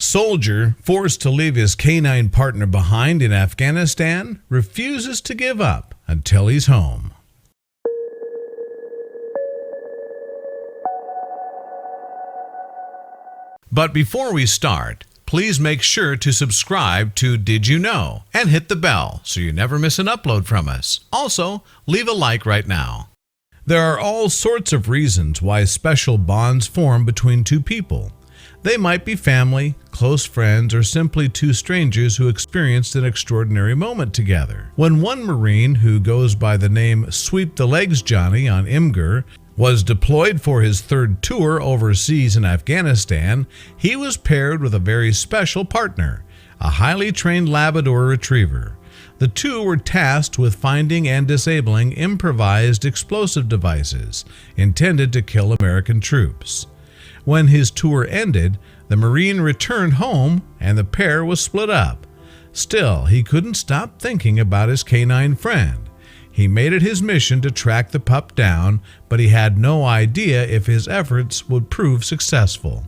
Soldier, forced to leave his canine partner behind in Afghanistan, refuses to give up until he's home. But before we start, please make sure to subscribe to Did You Know and hit the bell so you never miss an upload from us. Also, leave a like right now. There are all sorts of reasons why special bonds form between two people. They might be family, close friends, or simply two strangers who experienced an extraordinary moment together. When one Marine, who goes by the name SweepTheLegsJohnny on Imgur, was deployed for his third tour overseas in Afghanistan, he was paired with a very special partner, a highly trained Labrador retriever. The two were tasked with finding and disabling improvised explosive devices intended to kill American troops. When his tour ended, the Marine returned home and the pair was split up. Still, he couldn't stop thinking about his canine friend. He made it his mission to track the pup down, but he had no idea if his efforts would prove successful.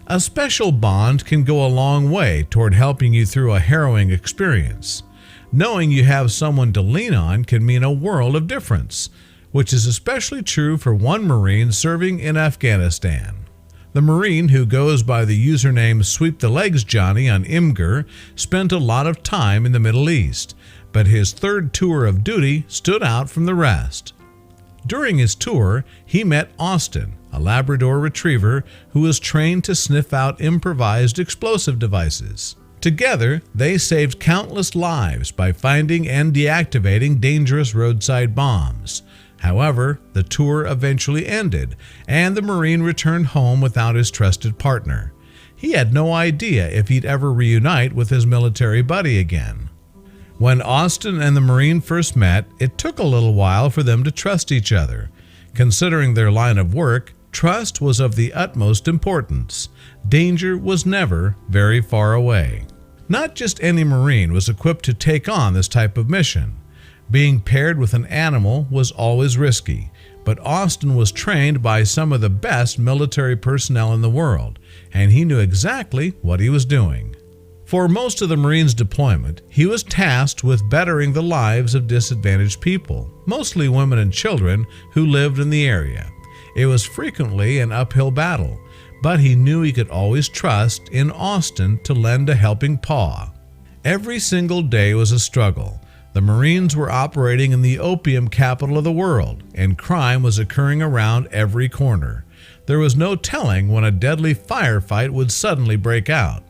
A special bond can go a long way toward helping you through a harrowing experience. Knowing you have someone to lean on can mean a world of difference, which is especially true for one Marine serving in Afghanistan. The Marine, who goes by the username SweepTheLegsJohnny on Imgur, spent a lot of time in the Middle East, but his third tour of duty stood out from the rest. During his tour, he met Austin, a Labrador retriever who was trained to sniff out improvised explosive devices. Together, they saved countless lives by finding and deactivating dangerous roadside bombs. However, the tour eventually ended, and the Marine returned home without his trusted partner. He had no idea if he'd ever reunite with his military buddy again. When Austin and the Marine first met, it took a little while for them to trust each other. Considering their line of work, trust was of the utmost importance. Danger was never very far away. Not just any Marine was equipped to take on this type of mission. Being paired with an animal was always risky, but Austin was trained by some of the best military personnel in the world, and he knew exactly what he was doing. For most of the Marine's deployment, he was tasked with bettering the lives of disadvantaged people, mostly women and children who lived in the area. It was frequently an uphill battle, but he knew he could always trust in Austin to lend a helping paw. Every single day was a struggle. The Marines were operating in the opium capital of the world, and crime was occurring around every corner. There was no telling when a deadly firefight would suddenly break out.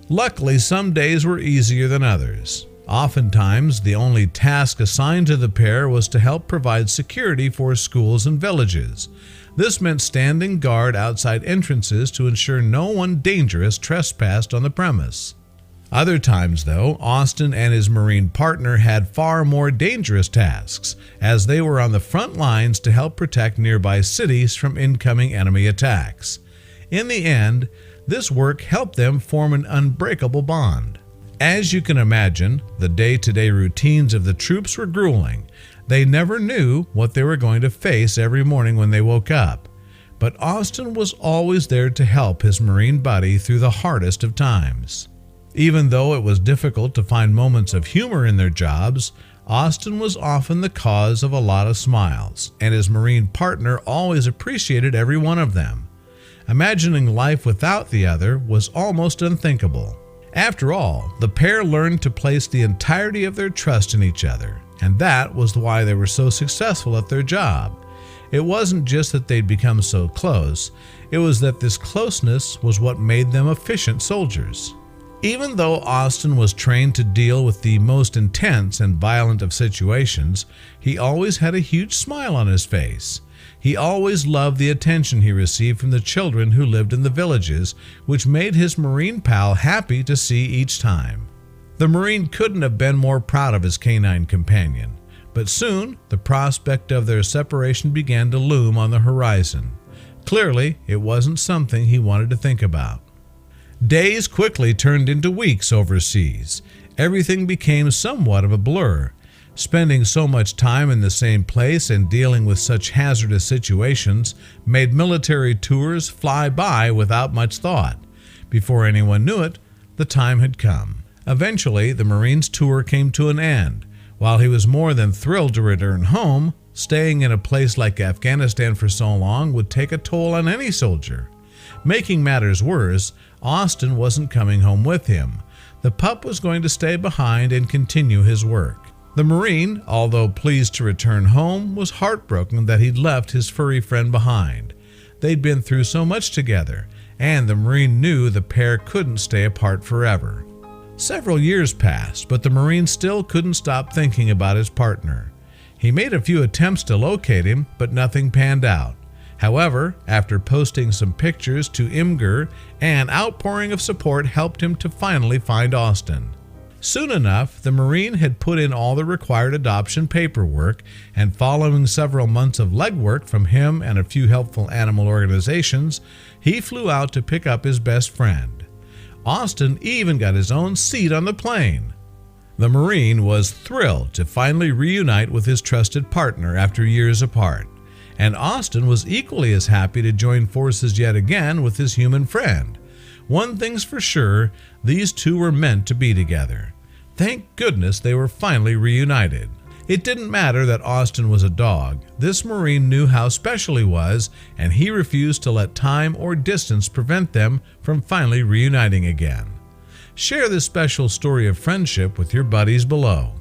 Luckily, some days were easier than others. Oftentimes, the only task assigned to the pair was to help provide security for schools and villages. This meant standing guard outside entrances to ensure no one dangerous trespassed on the premise. Other times, though, Austin and his Marine partner had far more dangerous tasks, as they were on the front lines to help protect nearby cities from incoming enemy attacks. In the end, this work helped them form an unbreakable bond. As you can imagine, the day-to-day routines of the troops were grueling. They never knew what they were going to face every morning when they woke up. But Austin was always there to help his Marine buddy through the hardest of times. Even though it was difficult to find moments of humor in their jobs, Austin was often the cause of a lot of smiles, and his Marine partner always appreciated every one of them. Imagining life without the other was almost unthinkable. After all, the pair learned to place the entirety of their trust in each other, and that was why they were so successful at their job. It wasn't just that they'd become so close, it was that this closeness was what made them efficient soldiers. Even though Austin was trained to deal with the most intense and violent of situations, he always had a huge smile on his face. He always loved the attention he received from the children who lived in the villages, which made his Marine pal happy to see each time. The Marine couldn't have been more proud of his canine companion, but soon the prospect of their separation began to loom on the horizon. Clearly, it wasn't something he wanted to think about. Days quickly turned into weeks overseas. Everything became somewhat of a blur. Spending so much time in the same place and dealing with such hazardous situations made military tours fly by without much thought. Before anyone knew it, the time had come. Eventually, the Marine's tour came to an end. While he was more than thrilled to return home, staying in a place like Afghanistan for so long would take a toll on any soldier. Making matters worse, Austin wasn't coming home with him. The pup was going to stay behind and continue his work. The Marine, although pleased to return home, was heartbroken that he'd left his furry friend behind. They'd been through so much together, and the Marine knew the pair couldn't stay apart forever. Several years passed, but the Marine still couldn't stop thinking about his partner. He made a few attempts to locate him, but nothing panned out. However, after posting some pictures to Imgur, an outpouring of support helped him to finally find Austin. Soon enough, the Marine had put in all the required adoption paperwork, and following several months of legwork from him and a few helpful animal organizations, he flew out to pick up his best friend. Austin even got his own seat on the plane. The Marine was thrilled to finally reunite with his trusted partner after years apart, and Austin was equally as happy to join forces yet again with his human friend. One thing's for sure, these two were meant to be together. Thank goodness they were finally reunited. It didn't matter that Austin was a dog. This Marine knew how special he was, and he refused to let time or distance prevent them from finally reuniting again. Share this special story of friendship with your buddies below.